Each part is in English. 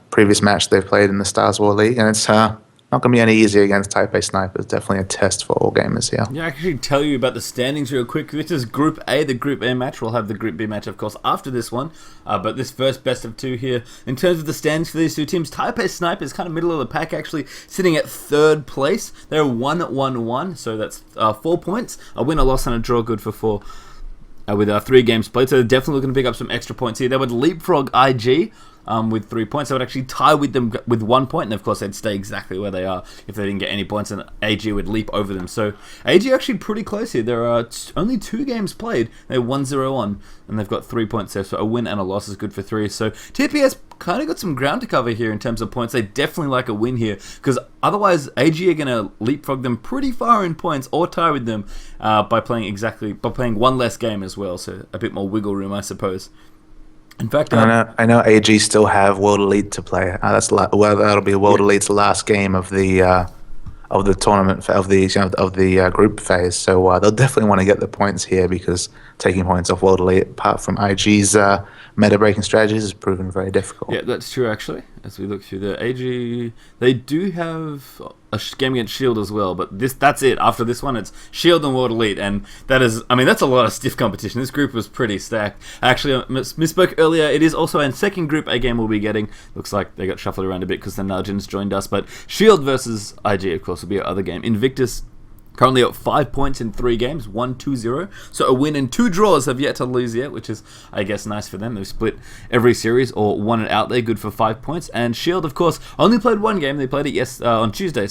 previous match they've played in the Stars War League, and it's not going to be any easier against Type A Snipers. Definitely a test for all gamers here. Yeah, I can actually tell you about the standings real quick. This is Group A, the Group A match. We'll have the Group B match, of course, after this one. But this first best of two here, in terms of the standings for these two teams, Type A Snipers kind of middle of the pack, actually sitting at third place. They're 1-1-1, so that's 4 points. A win, a loss, and a draw, good for 4. With 3 games played, so they're definitely looking to pick up some extra points here. They would leapfrog IG with 3 points. They would actually tie with them with 1 point, and of course they'd stay exactly where they are if they didn't get any points, and AG would leap over them. So AG are actually pretty close here. There are only 2 games played. They're 1-0 and they've got 3 points there, so a win and a loss is good for 3. So TPS kind of got some ground to cover here in terms of points. They definitely like a win here, because otherwise AG are going to leapfrog them pretty far in points or tie with them by playing one less game as well, so a bit more wiggle room, I suppose. In fact, I know AG still have World Elite to play. That'll be World Elite's last game of the tournament of the group phase. So they'll definitely want to get the points here, because taking points off World Elite, apart from IG's meta breaking strategies, has proven very difficult. Yeah, that's true actually. As we look through the AG, they do have a game against Shield as well, but that's it. After this one, it's Shield and World Elite, and that's a lot of stiff competition. This group was pretty stacked. Actually, I misspoke earlier. It is also a second Group A game we'll be getting. Looks like they got shuffled around a bit because the Nalgins joined us, but Shield versus IG, of course, will be our other game. Invictus currently at 5 points in 3 games, 1-2-0. So a win and 2 draws, have yet to lose yet, which is, I guess, nice for them. They've split every series or won it out there, good for 5 points. And Shield, of course, only played 1 game. They played it on Tuesday,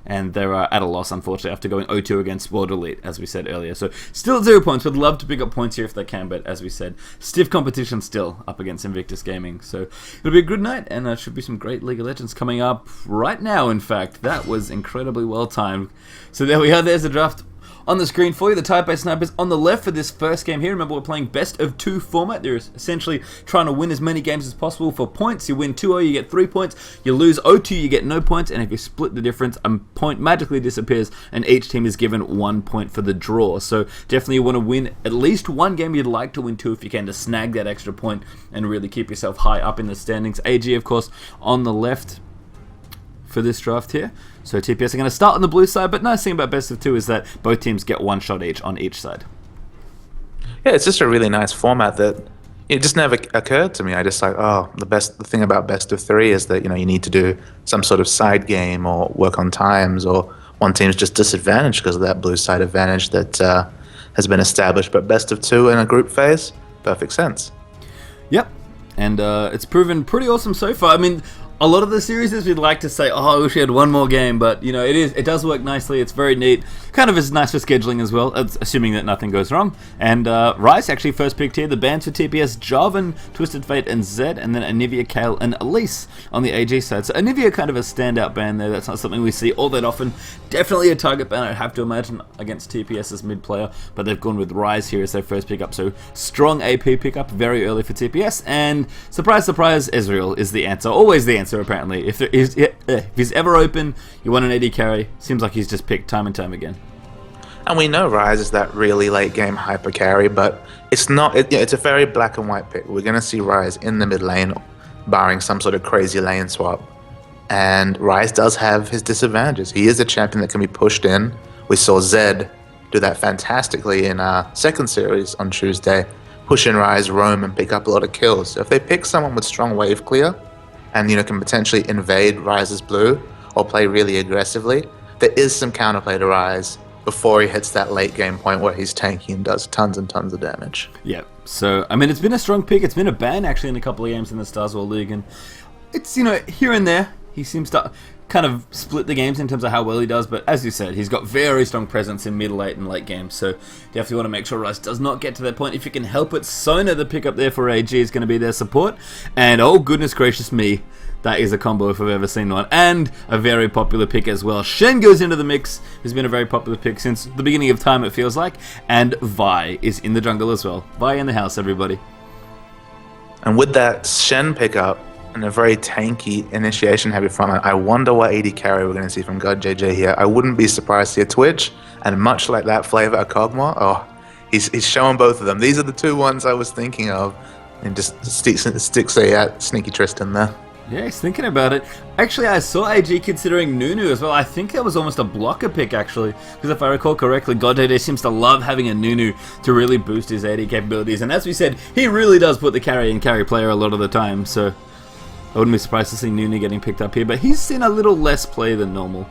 and they're at a loss, unfortunately, after going 0-2 against World Elite, as we said earlier. So still at 0 points. Would love to pick up points here if they can, but as we said, stiff competition still up against Invictus Gaming. So it'll be a good night, and there should be some great League of Legends coming up right now, in fact. That was incredibly well timed. So there we are. There's the draft on the screen for you. The Type A Snipers on the left for this first game here. Remember, we're playing best of 2 format. They're essentially trying to win as many games as possible for points. You win 2-0, you get 3 points. You lose 0-2, you get no points. And if you split the difference, a point magically disappears, and each team is given 1 point for the draw. So definitely you want to win at least 1 game. You'd like to win 2 if you can, to snag that extra point and really keep yourself high up in the standings. AG, of course, on the left for this draft here. So TPS are going to start on the blue side, but nice thing about best of 2 is that both teams get 1 shot each on each side. Yeah, it's just a really nice format that it just never occurred to me. I just the thing about best of 3 is that you need to do some sort of side game or work on times, or one team's just disadvantaged because of that blue side advantage that has been established. But best of 2 in a group phase, perfect sense. Yep, and it's proven pretty awesome so far. I mean, a lot of the series we'd like to say, I wish we had 1 more game, but it does work nicely. It's very neat. Kind of is nice for scheduling as well, assuming that nothing goes wrong. And Rice actually first picked here. The bans for TPS: Jarvan, Twisted Fate, and Zed, and then Anivia, Kale, and Elise on the AG side. So Anivia kind of a standout ban there. That's not something we see all that often. Definitely a target ban, I'd have to imagine, against TPS's mid player, but they've gone with Rise here as their first pickup. So strong AP pickup very early for TPS, and surprise, surprise, Ezreal is the answer. Always the answer, apparently. If he's ever open, you want an AD carry. Seems like he's just picked time and time again. And we know Rise is that really late game hyper carry, but it's not. It's a very black and white pick. We're going to see Rise in the mid lane, barring some sort of crazy lane swap. And Rise does have his disadvantages. He is a champion that can be pushed in. We saw Zed do that fantastically in our second series on Tuesday, push in Rise, roam, and pick up a lot of kills. So if they pick someone with strong wave clear, and can potentially invade Rise's blue or play really aggressively, there is some counterplay to Rise before he hits that late game point where he's tanky and does tons and tons of damage. Yeah, so I mean, it's been a strong pick. It's been a ban actually in a couple of games in the Stars World League, and it's here and there he seems to kind of split the games in terms of how well he does, but as you said, he's got very strong presence in mid, late, and late games, so definitely want to make sure Rice does not get to that point if you can help it. Sona, the pickup there for AG, is going to be their support, and oh goodness gracious me, that is a combo if I've ever seen one, and a very popular pick as well. Shen goes into the mix, who's been a very popular pick since the beginning of time, it feels like, and Vi is in the jungle as well. Vi in the house, everybody. And with that Shen pickup, and a very tanky initiation heavy frontline, I wonder what AD carry we're going to see from God JJ here. I wouldn't be surprised to see a Twitch, and much like that flavor, a Kog'Maw. He's showing both of them. These are the 2 ones I was thinking of, and just sticks a sneaky Tristan there. Yeah, he's thinking about it. Actually, I saw AG considering Nunu as well. I think that was almost a blocker pick, actually. Because if I recall correctly, GodJJ seems to love having a Nunu to really boost his AD capabilities. And as we said, he really does put the carry and carry player a lot of the time. So I wouldn't be surprised to see Nunu getting picked up here. But he's seen a little less play than normal.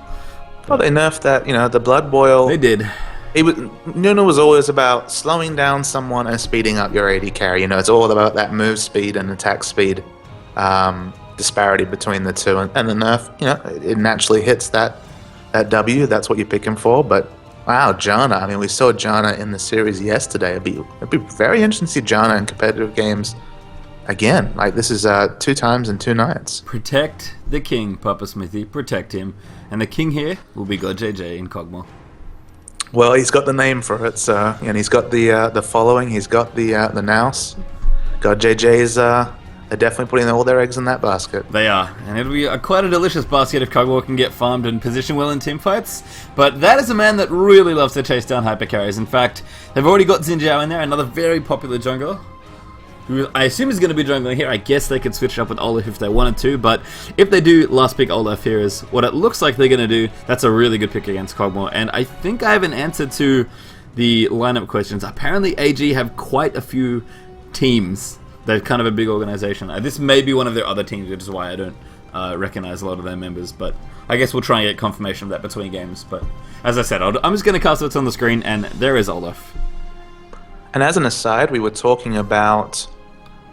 Well, they nerfed that, the Blood Boil. They did. Nunu was always about slowing down someone and speeding up your AD carry. It's all about that move speed and attack speed. Disparity between the two, and the nerf, it naturally hits that W. That's what you pick him for. But wow, Janna. I mean, we saw Janna in the series yesterday. It'd be very interesting to see Janna in competitive games again. Like, this is 2 times in 2 nights. Protect the king, Papa Smithy. Protect him, and the king here will be GodJJ in Kog'Maw. Well, he's got the name for it, so and he's got the following. He's got the nous. GodJJ's. They're definitely putting all their eggs in that basket. They are, and it'll be quite a delicious basket if Kog'Maw can get farmed and position well in teamfights. But that is a man that really loves to chase down hypercarries. In fact, they've already got Xin Zhao in there, another very popular jungler, who I assume is going to be jungling here. I guess they could switch it up with Olaf if they wanted to, but if they do last pick Olaf here is what it looks like they're going to do, that's a really good pick against Kog'Maw. And I think I have an answer to the lineup questions. Apparently AG have quite a few teams. They're kind of a big organization. This may be one of their other teams, which is why I don't recognize a lot of their members. But I guess we'll try and get confirmation of that between games. But as I said, I'm just going to cast what's on the screen, and there is Olaf. And as an aside, we were talking about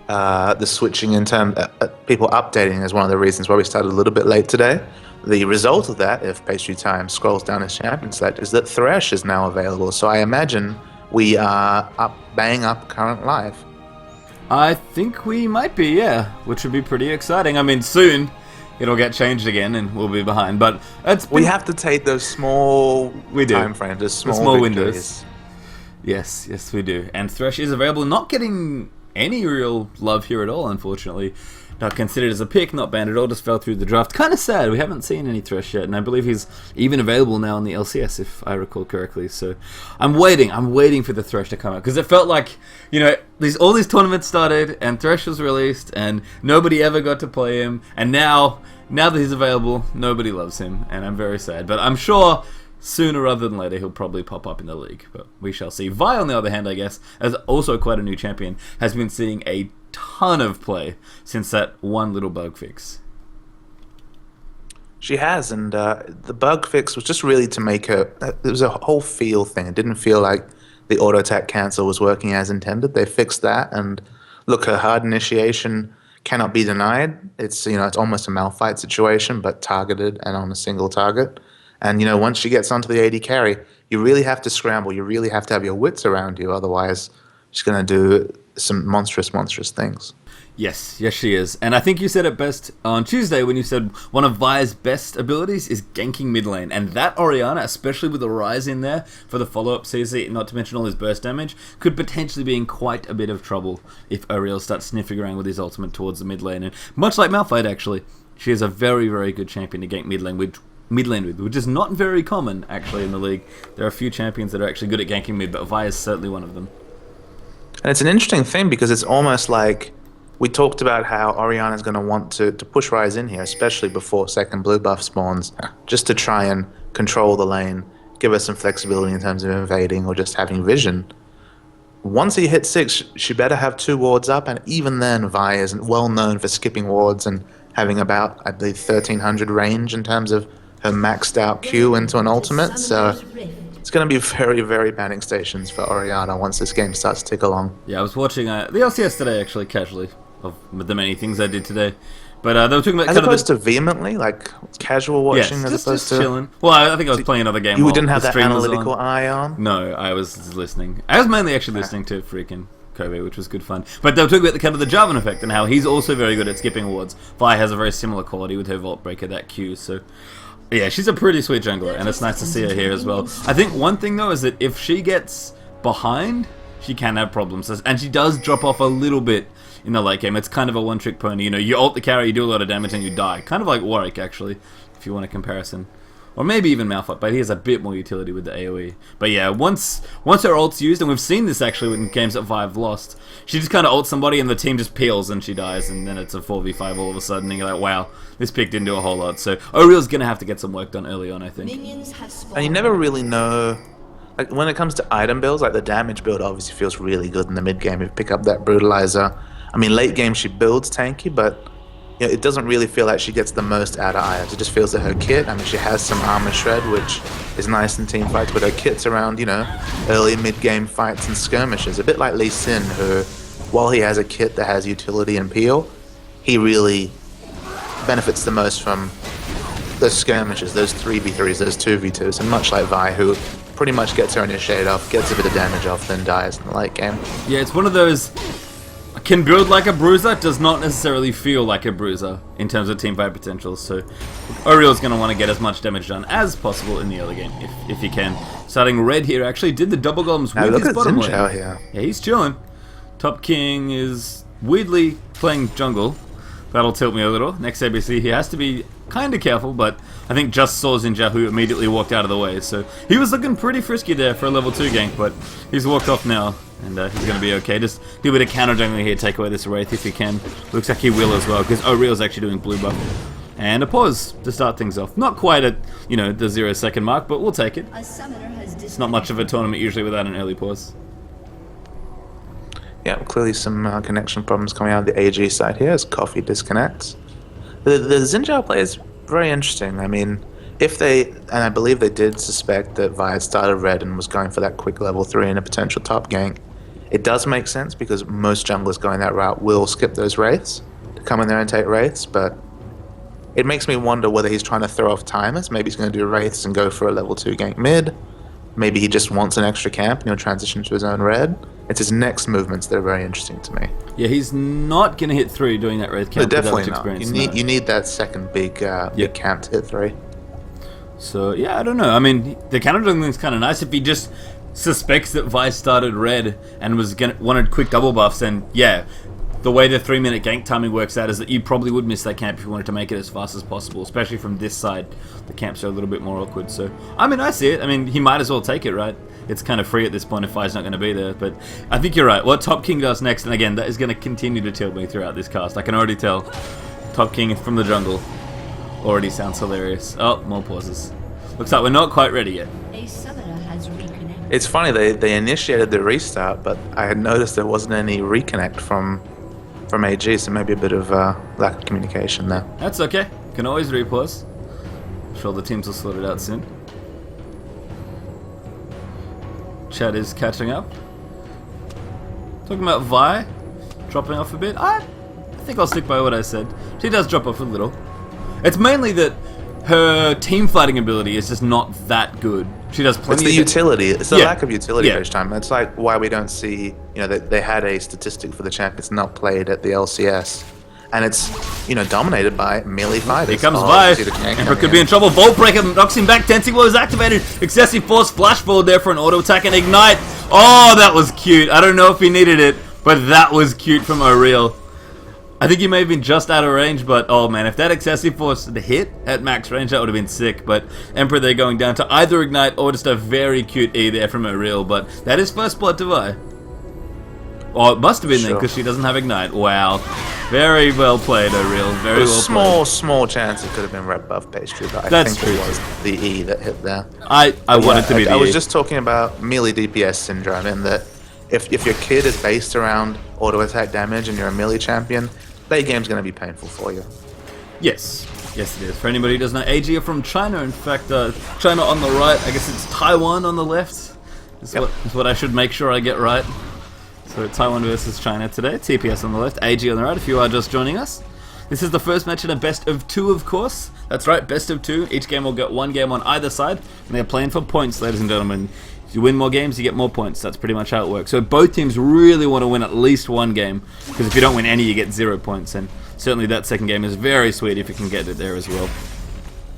the switching in terms people updating as one of the reasons why we started a little bit late today. The result of that, if Pastry Time scrolls down his champion select, is that Thresh is now available. So I imagine we are bang up current live. I think we might be, yeah, which would be pretty exciting. I mean, soon it'll get changed again and we'll be behind, but we have to take those small time frames, those small windows. Yes, we do. And Thresh is available, not getting any real love here at all, unfortunately. Not considered as a pick, not banned at all, just fell through the draft. Kind of sad, we haven't seen any Thresh yet, and I believe he's even available now on the LCS, if I recall correctly. So I'm waiting for the Thresh to come out, because it felt like, all these tournaments started, and Thresh was released, and nobody ever got to play him, and now that he's available, nobody loves him, and I'm very sad. But I'm sure sooner rather than later he'll probably pop up in the league, but we shall see. Vi, on the other hand, I guess, as also quite a new champion, has been seeing a ton of play since that one little bug fix. She has, and the bug fix was just really to make her. It was a whole feel thing. It didn't feel like the auto attack cancel was working as intended. They fixed that, and look, her hard initiation cannot be denied. It's it's almost a Malphite situation, but targeted and on a single target. And once she gets onto the AD carry, you really have to scramble. You really have to have your wits around you. Otherwise, she's going to do some monstrous things. Yes, she is. And I think you said it best on Tuesday when you said one of Vi's best abilities is ganking mid lane. And that Orianna, especially with the Rise in there for the follow-up CC, not to mention all his burst damage, could potentially be in quite a bit of trouble if Ariel starts sniffing around with his ultimate towards the mid lane. And much like Malphite, actually, she is a very, very good champion to gank mid lane with, which is not very common, actually, in the league. There are a few champions that are actually good at ganking mid, but Vi is certainly one of them. And it's an interesting thing because it's almost like we talked about how Orianna's going to want to push Rise in here, especially before second blue buff spawns, just to try and control the lane, give her some flexibility in terms of invading or just having vision. Once he hits 6, she better have 2 wards up, and even then Vi isn't well known for skipping wards and having about, I believe, 1300 range in terms of her maxed out Q into an ultimate, so it's going to be very, very panic stations for Orianna once this game starts to tick along. Yeah, I was watching the LCS today, actually, casually, of the many things I did today. But they were talking about as opposed to vehemently, like casual watching, yes, as opposed to chilling. Well, I think I was playing another game. You didn't have that analytical eye on? No, I was listening. I was mainly actually listening to freaking Kobe, which was good fun. But they were talking about the Jarvan effect and how he's also very good at skipping wards. Vi has a very similar quality with her Vault Breaker, that Q, so yeah, she's a pretty sweet jungler, and it's nice to see her here as well. I think one thing, though, is that if she gets behind, she can have problems. And she does drop off a little bit in the late game. It's kind of a one-trick pony. You ult the carry, you do a lot of damage, and you die. Kind of like Warwick, actually, if you want a comparison. Or maybe even Malphite, but he has a bit more utility with the AoE. But yeah, once her ult's used, and we've seen this actually in games that Vive lost, she just kind of ults somebody and the team just peels and she dies, and then it's a 4v5 all of a sudden, and you're like, wow, this pick didn't do a whole lot. So Oriel's going to have to get some work done early on, I think. And you never really know, like when it comes to item builds, like the damage build obviously feels really good in the mid game if you pick up that Brutalizer. I mean, late game she builds tanky, but you know, it doesn't really feel like she gets the most out of items. It just feels that her kit, I mean, she has some armor shred, which is nice in team fights, but her kit's around, you know, early mid-game fights and skirmishes. A bit like Lee Sin, who, while he has a kit that has utility and peel, he really benefits the most from those skirmishes, those 3v3s, those 2v2s, and much like Vi, who pretty much gets her initiate off, gets a bit of damage off, then dies in the late game. Yeah, it's one of those... Can build like a bruiser, does not necessarily feel like a bruiser in terms of teamfight potential. So Oriel's going to want to get as much damage done as possible in the early game, if he can. Starting red here, actually did the double golems with his bottom lane. Here. Yeah, he's chilling. Top King is weirdly playing jungle. That'll tilt me a little. Next ABC, he has to be kind of careful, but I think just saw Zinja, who immediately walked out of the way. So he was looking pretty frisky there for a level 2 gank, but he's walked off now. And he's going to be okay. Just do a bit of counter jungling here, take away this Wraith if you can. Looks like he will as well, because Oriel's actually doing blue buff. And a pause to start things off. Not quite at, you know, the 0-second mark, but we'll take it. It's not much of a tournament usually without an early pause. Yeah, clearly some connection problems coming out of the AG side here as Coffee disconnects. The Zinja play is very interesting. I mean, if they, and I believe they did suspect that Vi had started red and was going for that quick level 3 and a potential top gank, it does make sense because most junglers going that route will skip those wraiths to come in there and take wraiths, but it makes me wonder whether he's trying to throw off timers. Maybe he's going to do wraiths and go for a level 2 gank mid. Maybe he just wants an extra camp and he'll transition to his own red. It's his next movements that are very interesting to me. Yeah, he's not going to hit 3 doing that wraith camp. Definitely not. You need that second big camp to hit 3. So, yeah, I don't know. I mean, the counter jungling's kind of nice. If he just suspects that Vi started red and wanted quick double buffs, then yeah, the way the 3-minute gank timing works out is that you probably would miss that camp if you wanted to make it as fast as possible, especially from this side. The camps are a little bit more awkward. So, I mean, I see it. I mean, he might as well take it, right? It's kind of free at this point if Vi's not going to be there. But I think you're right. What Top King does next, and again, that is going to continue to tilt me throughout this cast. I can already tell. Top King from the jungle already sounds hilarious. Oh, more pauses. Looks like we're not quite ready yet. A summoner has reconnected. It's funny, they initiated the restart, but I had noticed there wasn't any reconnect from AG, so maybe a bit of lack of communication there. That's okay. Can always repause. I'm sure the teams will sort it out soon. Chat is catching up. Talking about Vi dropping off a bit. I think I'll stick by what I said. She does drop off a little. It's mainly that her team fighting ability is just not that good. She does plenty. It's the utility. It's the lack of utility Yeah. each time. It's like why we don't see. You know, they had a statistic for the champions not played at the LCS, and it's dominated by melee fighters. Here comes Oh, Vi. see the gank Emperor coming could be in trouble. Volt Breaker knocks him back. Dancing Blow is activated. Excessive Force Flash Forward there for an auto attack and ignite. Oh, that was cute. I don't know if he needed it, but that was cute from Oriel. I think he may have been just out of range, but oh man, if that Excessive Force had hit at max range, that would have been sick. But Emperor there going down to either ignite or just a very cute E there from Oriel. But that is first blood to Vi. Oh, it must have been then because she doesn't have ignite. Wow. Very well played, Oriel. Very well played. Small chance it could have been red buff pastry, but That's I think true. it was the E that hit there. I want it to be the I was E. just talking about melee DPS syndrome, in that if your kid is based around auto attack damage and you're a melee champion, late game's going to be painful for you. Yes. Yes, it is. For anybody who doesn't know, AG are from China. In fact, China on the right. I guess it's Taiwan on the left. Is what I should make sure I get right. So Taiwan versus China today. TPS on the left, AG on the right, if you are just joining us. This is the first match in a best of 2, of course. That's right, best of 2. Each game will get 1 game on either side. And they're playing for points, ladies and gentlemen. If you win more games, you get more points. That's pretty much how it works. So both teams really want to win at least 1 game. Because if you don't win any, you get 0 points. And certainly that second game is very sweet if you can get it there as well.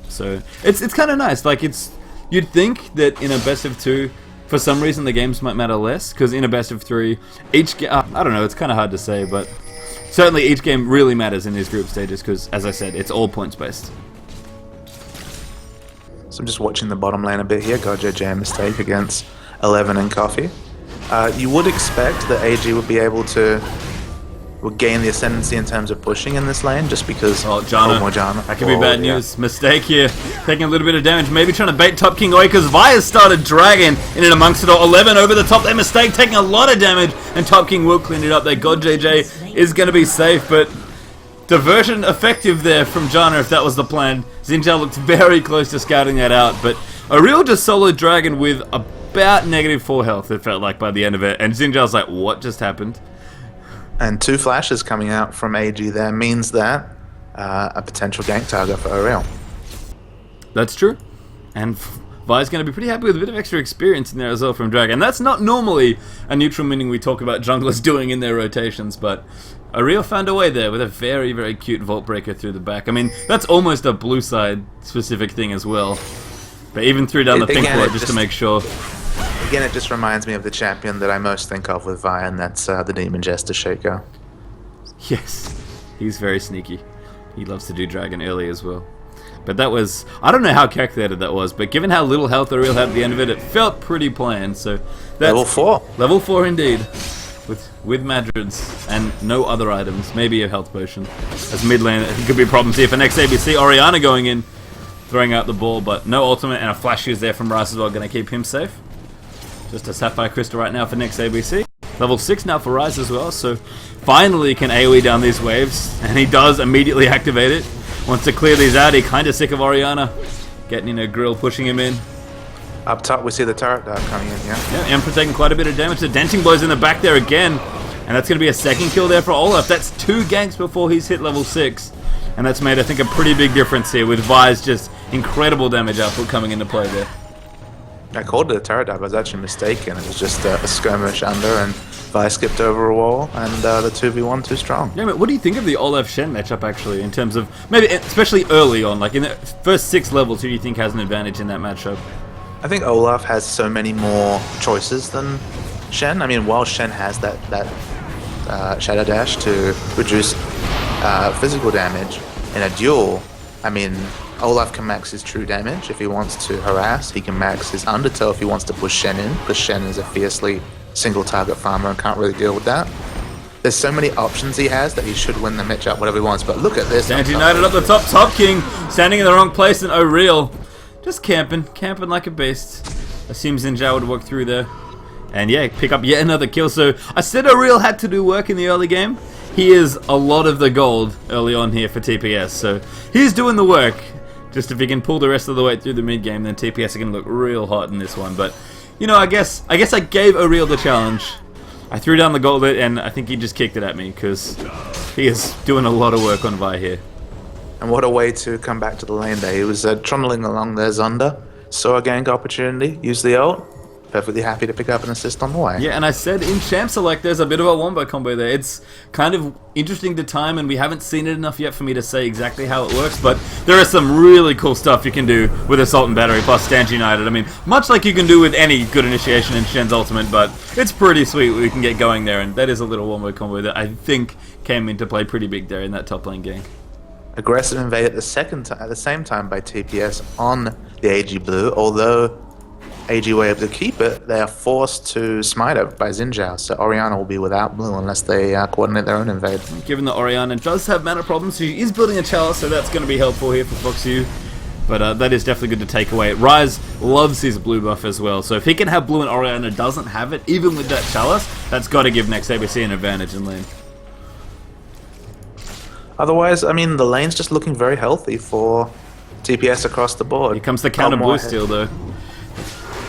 So it's kind of nice. Like, you'd think that in a best of 2... for some reason, the games might matter less, because in a best of 3, each game... I don't know, it's kind of hard to say, but certainly each game really matters in these group stages, because, as I said, it's all points-based. So I'm just watching the bottom lane a bit here. Got JJ mistake against 11 and Coffee. You would expect that AG would be able to gain the ascendancy in terms of pushing in this lane, just because Oh, Janna. more Janna. That could be bad news. Mistake here. Taking a little bit of damage. Maybe trying to bait top king away because Vi started dragging in and amongst it all. 11 over the top. Their mistake taking a lot of damage. And top king will clean it up there. God JJ is going to be safe, but diversion effective there from Janna if that was the plan. Xin Zhao looked very close to scouting that out, but a real just solo dragon with about -4 health, it felt like, by the end of it. And Xin Zhao's like, what just happened? And 2 flashes coming out from AG there means that a potential gank target for Aurel. That's true. And Vi's going to be pretty happy with a bit of extra experience in there as well from Dragon. That's not normally a neutral meaning we talk about junglers doing in their rotations, but Aurel found a way there with a very, very cute Vault Breaker through the back. I mean, that's almost a blue side specific thing as well. But even threw down the pink ward just to make sure. Again, it just reminds me of the champion that I most think of with Vi, and that's the Demon Jester Shaker. Yes, he's very sneaky. He loves to do Dragon early as well. But that was, I don't know how calculated that was, but given how little health Aurel had at the end of it, it felt pretty planned. So that's Level 4. Level 4 indeed. With Madrids and no other items. Maybe a health potion. As mid lane, it could be problems here for next ABC. Orianna going in, throwing out the ball, but no ultimate, and a flash use there from Ryze as well, going to keep him safe. Just a Sapphire Crystal right now for next ABC. Level 6 now for Ryze as well, so finally can AoE down these waves, and he does immediately activate it. Wants to clear these out. He kind of sick of Orianna getting in a grill, pushing him in. Up top, we see the turret dart coming in, yeah? Yeah, Emperor taking quite a bit of damage. The denting blows in the back there again, and that's going to be a second kill there for Olaf. That's 2 ganks before he's hit level 6, and that's made, I think, a pretty big difference here with Vi's just incredible damage output coming into play there. I called it a turret dart, but I was actually mistaken. It was just a skirmish under, and Vi skipped over a wall, and the 2v1 too strong. Yeah, what do you think of the Olaf Shen matchup actually, in terms of maybe especially early on, like in the first 6 levels? Who do you think has an advantage in that matchup? I think Olaf has so many more choices than Shen. I mean, while Shen has that Shadow Dash to reduce physical damage in a duel, I mean, Olaf can max his true damage if he wants to harass. He can max his undertow if he wants to push Shen in, because Shen is a fiercely single target farmer and can't really deal with that. There's so many options he has that he should win the matchup whatever he wants, but look at this. Stand United up the top, Top King standing in the wrong place, and O'Real just camping like a beast. Assumes Xin Zhao would walk through there. And yeah, pick up yet another kill. So I said O'Real had to do work in the early game. He is a lot of the gold early on here for TPS. So he's doing the work. Just if he can pull the rest of the way through the mid game, then TPS are going to look real hot in this one. But, you know, I guess I gave O'Real the challenge. I threw down the gauntlet, and I think he just kicked it at me, because he is doing a lot of work on Vi here. And what a way to come back to the lane there. He was trundling along there, Zonda, saw a gank opportunity, used the ult, perfectly happy to pick up an assist on the way. Yeah, and I said in Champ Select there's a bit of a wombo combo there. It's kind of interesting to time, and we haven't seen it enough yet for me to say exactly how it works, but there is some really cool stuff you can do with Assault and Battery plus Stand United. I mean, much like you can do with any good initiation in Shen's Ultimate, but it's pretty sweet we can get going there, and that is a little wombo combo that I think came into play pretty big there in that top lane game. Aggressive invade at the same time by TPS on the AG blue, although AG were able to keep it, they are forced to smite it by Xin Zhao, so Orianna will be without blue unless they coordinate their own invade. Given that Orianna does have mana problems, she is building a chalice, so that's going to be helpful here for FoxU. But that is definitely good to take away. Ryze loves his blue buff as well, so if he can have blue and Orianna doesn't have it, even with that chalice, that's got to give next ABC an advantage in lane. Otherwise, I mean, the lane's just looking very healthy for TPS across the board. Here comes the counter blue steal, though.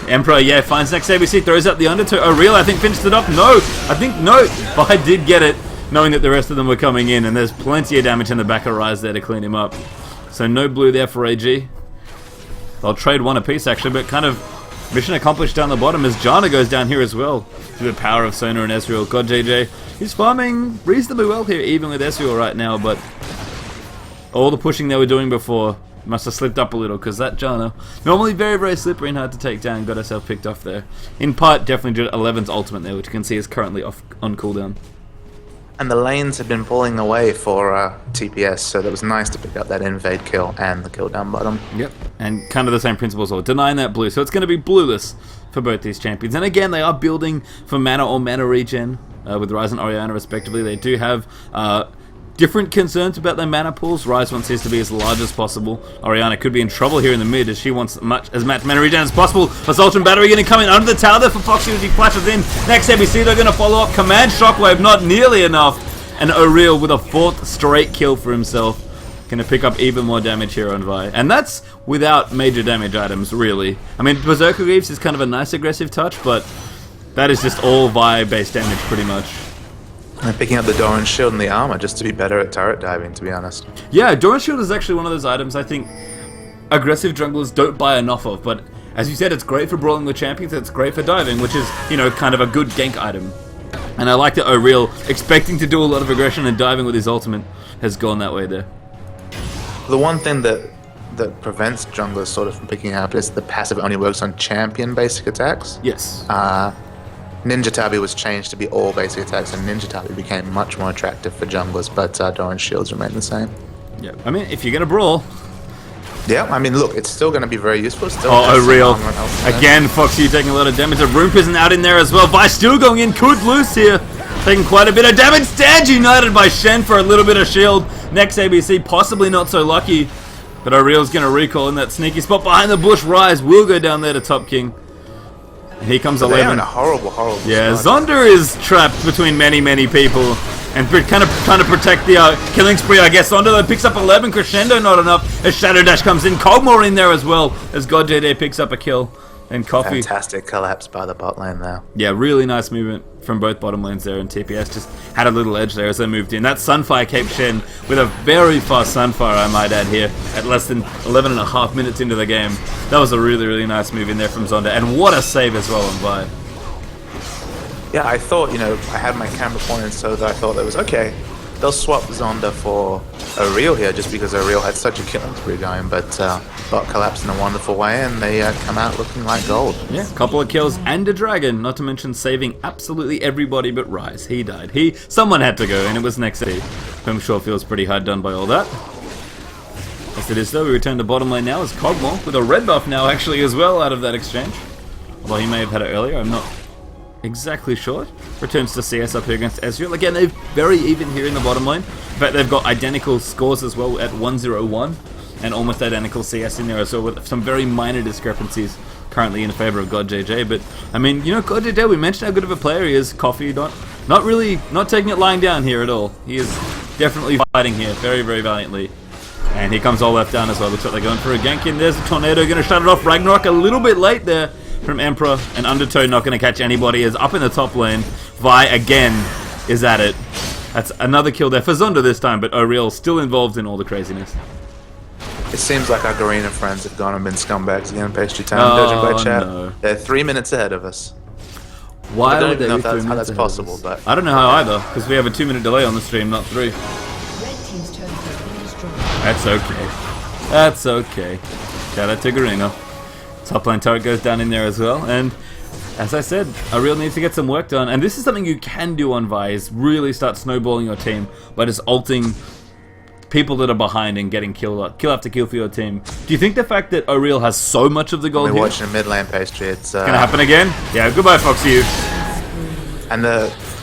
Emperor, yeah, finds next ABC, throws out the undertow. O'Real, I think, finished it up. No, Vi did get it, knowing that the rest of them were coming in, and there's plenty of damage in the back of Ryze there to clean him up. So no blue there for AG. They'll trade one apiece, actually, but kind of mission accomplished down the bottom as Janna goes down here as well. Through the power of Sona and Ezreal. God JJ, he's farming reasonably well here, even with Ezreal right now, but all the pushing they were doing before must have slipped up a little, because that Janna, normally very, very slippery and hard to take down, got herself picked off there. In part, definitely due to 11's ultimate there, which you can see is currently off on cooldown. And the lanes had been pulling away for TPS, so that was nice to pick up that invade kill and the kill down bottom. Yep, and kind of the same principles, or denying that blue. So it's going to be blueless for both these champions. And again, they are building for mana or mana regen with Ryze and Orianna respectively. They do have different concerns about their mana pools. Ryze wants his to be as large as possible. Orianna could be in trouble here in the mid as she wants as much mana regen as possible. Assault and Battery going to come in under the tower there for Foxy as he flashes in. Next ABC, they're going to follow up. Command Shockwave, not nearly enough. And O'Real with a 4th straight kill for himself. Going to pick up even more damage here on Vi. And that's without major damage items, really. I mean, Berserker Greaves is kind of a nice aggressive touch, but that is just all Vi-based damage pretty much. And picking up the Doran Shield and the armor just to be better at turret diving, to be honest. Yeah, Doran Shield is actually one of those items I think aggressive junglers don't buy enough of, but as you said, it's great for brawling with champions, it's great for diving, which is, you know, kind of a good gank item. And I like that O'Real, expecting to do a lot of aggression and diving with his ultimate, has gone that way there. The one thing that prevents junglers sort of from picking up is the passive only works on champion basic attacks. Yes. Ninja Tabi was changed to be all basic attacks, and Ninja Tabi became much more attractive for junglers, but Doran Shields remain the same. Yeah, I mean, if you're going to brawl... Yeah, I mean, look, it's still going to be very useful. Still O'Real. Again, Foxy taking a lot of damage. The Room Prison out in there as well. Vi still going in. Could lose here. Taking quite a bit of damage. Stand united by Shen for a little bit of shield. Next ABC, possibly not so lucky. But O'Real's going to recall in that sneaky spot behind the bush. Ryze will go down there to top king. And here comes 11. They're in a horrible Yeah, spot. Zonder is trapped between many, many people. And kind of trying to protect the killing spree, I guess. Zonder though picks up 11. Crescendo not enough. As Shadow Dash comes in. Cogmore in there as well. As God JD picks up a kill. And Coffee. Fantastic collapse by the bot lane there. Yeah, really nice movement from both bottom lanes there. And TPS just had a little edge there as they moved in. That Sunfire kept Shen with a very fast Sunfire, I might add here. At less than 11.5 minutes into the game. That was a really, really nice move in there from Zonder. And what a save as well on Vi. Yeah, I thought, I had my camera pointed so that I thought that was okay. They'll swap Zonda for O'Real here just because O'Real had such a killing spree going, but bot collapsed in a wonderful way and they come out looking like gold. Yeah, a couple of kills and a dragon, not to mention saving absolutely everybody but Ryze. He died. Someone had to go, and it was next to who I'm sure feels pretty hard done by all that. As it is though, we return to bottom lane now as Cogmore with a red buff now actually as well out of that exchange. Although he may have had it earlier, I'm not exactly sure. Returns to CS up here against Ezreal. Again, they're very even here in the bottom lane. In fact, they've got identical scores as well at 1-0-1 and almost identical CS in there as well, with some very minor discrepancies currently in favor of God JJ. But I mean, God JJ, we mentioned how good of a player he is. Coffee not taking it lying down here at all. He is definitely fighting here very, very valiantly. And here comes all left down as well. Looks like they're going for a gank in. There's a tornado going to shut it off. Ragnarok a little bit late there from Emperor, and Undertow not going to catch anybody. Is up in the top lane. Vi again is at it. That's another kill there for Zonda this time, but O'Real still involved in all the craziness. It seems like our Garena friends have gone and been scumbags again, Pastry Town, judging by chat. No. They're 3 minutes ahead of us. Why I don't would even they know be if that's, 3 how minutes that's ahead of possible, us? but I don't know how either, because we have a 2-minute delay on the stream, not 3. Red team's turret has been destroyed. That's okay. That's okay. Shout out to Garena. Top lane turret goes down in there as well, and as I said, O'Real needs to get some work done, and this is something you can do on Vi, is really start snowballing your team by just ulting people that are behind and getting kill after kill for your team. Do you think the fact that O'Real has so much of the gold we're here watching a mid lane Pastry. It's gonna happen again? Yeah, goodbye Foxy. And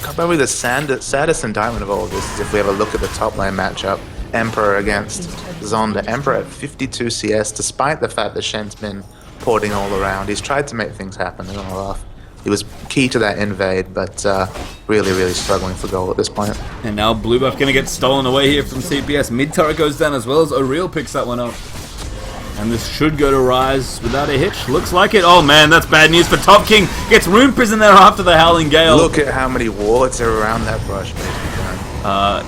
probably the saddest indictment of all of this is if we have a look at the top lane matchup. Emperor against Zonda. Emperor at 52 CS, despite the fact that Shen's been porting all around. He's tried to make things happen. I'm gonna laugh. He was key to that invade, but really, really struggling for goal at this point. And now blue buff gonna get stolen away here from CPS. Mid turret goes down as well as O'Real picks that one up. And this should go to Ryze without a hitch. Looks like it. Oh man, that's bad news for Top King. Gets Rune Prison there after the Howling Gale. Look at how many wards are around that brush,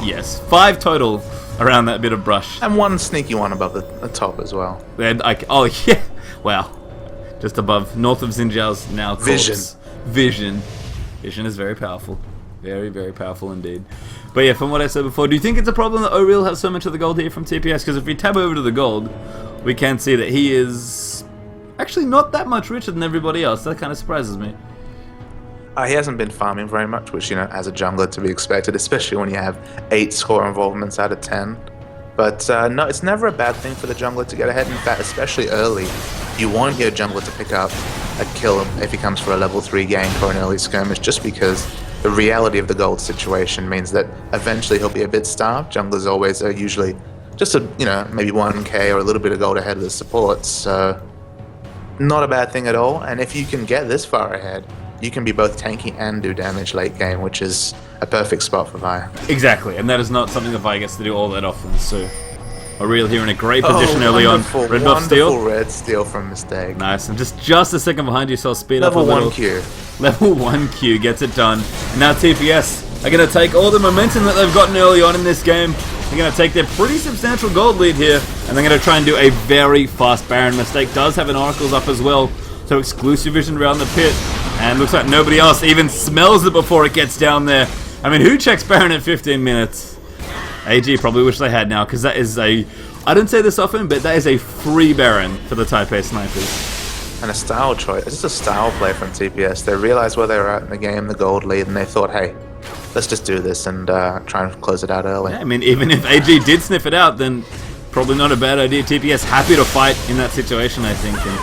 Yes. 5 total around that bit of brush. and one sneaky one above the top as well. And oh yeah. Wow. Just above, north of Xinjiao's now corpse. Vision. Vision is very powerful. Very, very powerful indeed. But yeah, from what I said before, do you think it's a problem that O'Real has so much of the gold here from TPS? Because if we tab over to the gold, we can see that he is actually not that much richer than everybody else. That kind of surprises me. He hasn't been farming very much, which, as a jungler to be expected, especially when you have 8 score involvements out of 10. But no, it's never a bad thing for the jungler to get ahead. In fact, especially early, you want your jungler to pick up a kill if he comes for a level 3 gank or an early skirmish, just because the reality of the gold situation means that eventually he'll be a bit starved. Junglers always are usually just maybe 1k or a little bit of gold ahead of the supports. So not a bad thing at all. And if you can get this far ahead, you can be both tanky and do damage late game, which is a perfect spot for Vi. Exactly, and that is not something that Vi gets to do all that often, so Aurel here in a great position early on. Red buff steal. Wonderful red steal from Mistake. Nice, and just a second behind you, so I'll speed up a Level little. 1 Q. Level 1 Q gets it done. And now TPS are going to take all the momentum that they've gotten early on in this game. They're going to take their pretty substantial gold lead here, and they're going to try and do a very fast Baron. Mistake does have an Oracle's up as well, so exclusive vision around the pit. And looks like nobody else even smells it before it gets down there. I mean, who checks Baron at 15 minutes? AG probably wish they had now, because that is I don't say this often, but that is a free Baron for the Type A snipers. And a style choice. It's just a style play from TPS. They realized where they were at in the game, the gold lead, and they thought, hey, let's just do this and try and close it out early. Yeah, I mean, even if AG did sniff it out, then probably not a bad idea. TPS happy to fight in that situation, I think. And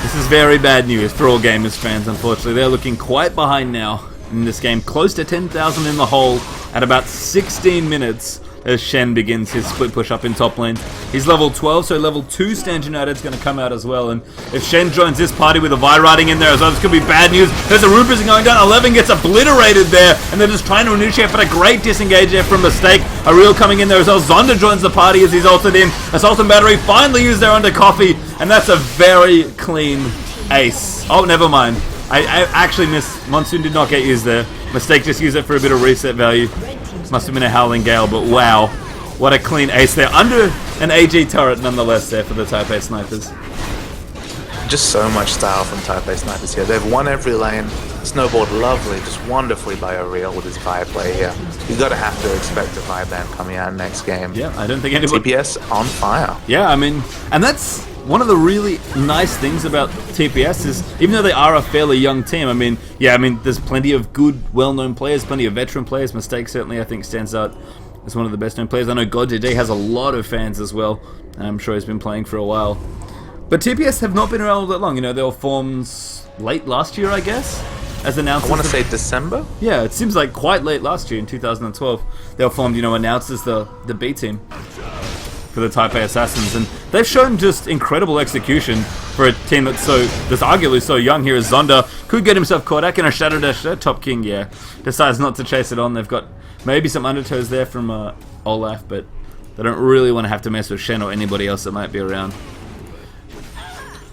this is very bad news for all Gamers fans, unfortunately. They're looking quite behind now in this game. Close to 10,000 in the hole at about 16 minutes as Shen begins his split push up in top lane. He's level 12, so level 2 Stand United's going to come out as well. And if Shen joins this party with a Vi riding in there as well, this could be bad news. There's a Rupert going down. 11 gets obliterated there, and they're just trying to initiate, but a great disengage there from Mistake. Aurel coming in there as well. Zonda joins the party as he's ulted in. Assault and Battery finally used there under Coffee, and that's a very clean ace. Oh, never mind. I actually missed. Monsoon did not get used there. Mistake just used it for a bit of reset value. Must have been a Howling Gale, but wow. What a clean ace there. Under an AG turret nonetheless there for the Type A snipers. Just so much style from Type A snipers here. They've won every lane. Snowballed lovely, just wonderfully by Aurel with his Vi play here. You've got to have to expect a Vi ban coming out next game. Yeah, I don't think anybody... TPS on fire. Yeah, I mean, and that's one of the really nice things about TPS is, even though they are a fairly young team, I mean, there's plenty of good, well-known players, plenty of veteran players. Mistake certainly, I think, stands out as one of the best-known players. I know GodJJ has a lot of fans as well, and I'm sure he's been playing for a while. But TPS have not been around all that long. They were formed late last year, I guess, as announced. I want to say December? Yeah, it seems like quite late last year in 2012. They were formed, announced as the B team for the Type A Assassins, and they've shown just incredible execution for a team that's arguably so young here. As Zonda could get himself caught out in a Shadow Dash there. Top King, decides not to chase it on. They've got maybe some undertows there from Olaf, but they don't really want to have to mess with Shen or anybody else that might be around.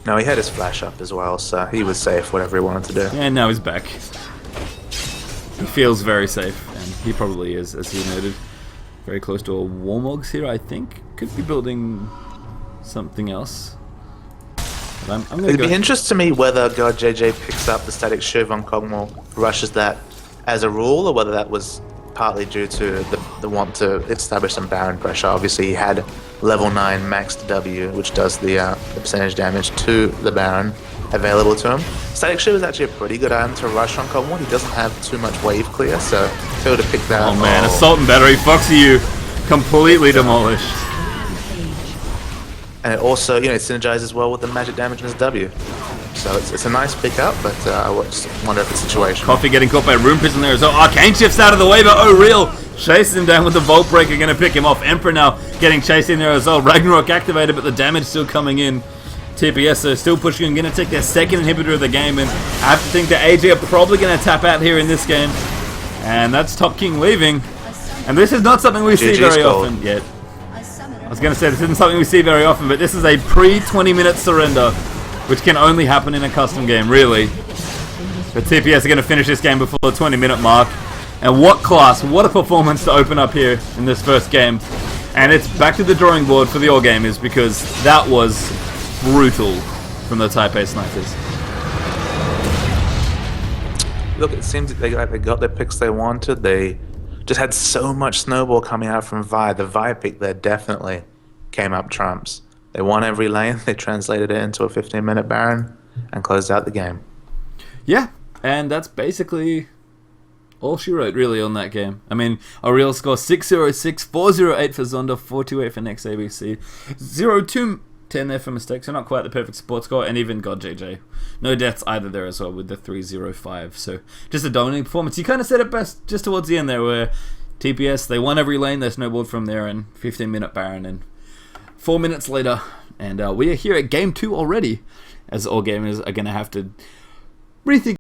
No, he had his flash up as well, so he was safe, whatever he wanted to do. Yeah, and now he's back. He feels very safe, and he probably is, as he noted. Very close to a Warmogs here, I think. Could be building something else. But It'd be interesting to me whether GodJJ picks up the static Shiv on Kog'Maw, rushes that as a rule, or whether that was partly due to the want to establish some Baron pressure. Obviously, he had level 9 maxed W, which does the percentage damage to the Baron available to him. Static Shiv is actually a pretty good item to rush on Kog'Maw. He doesn't have too much wave clear, so if he were to pick that up... Oh man, Assault and Battery, Foxy you, completely demolished. And it also, it synergizes well with the magic damage in his W. So it's a nice pickup, but I just wonder if it's situational. Coffee getting caught by Rune Prison there as well. Arcane shifts out of the way, but Aurel chases him down with the Volt Breaker, going to pick him off. Emperor now getting chased in there as well. Ragnarok activated, but the damage still coming in. TPS are still pushing and going to take their second inhibitor of the game, and I have to think that AG are probably going to tap out here in this game. And that's Top King leaving. And this is not something we see very often yet. I was going to say this isn't something we see very often, but this is a pre-20-minute surrender, which can only happen in a custom game, really. But TPS are going to finish this game before the 20-minute mark. And what class, what a performance to open up here in this first game. And it's back to the drawing board for the All Gamers, because that was brutal from the Type A snipers. Look, it seems they got their picks they wanted. They just had so much snowball coming out from Vi. The Vi pick there definitely came up trumps. They won every lane. They translated it into a 15-minute Baron and closed out the game. Yeah, And that's basically all she wrote, really, on that game. I mean, a real score 606, 408 for Zonda, 428 for Next ABC, 0210 there for mistakes, so not quite the perfect support score, and even God JJ. No deaths either there as well with the 305. So just a dominating performance. You kind of said it best just towards the end there, where TPS, they won every lane, they snowballed from there, and 15-minute Baron, and 4 minutes later, and we are here at Game 2 already, as all gamers are going to have to rethink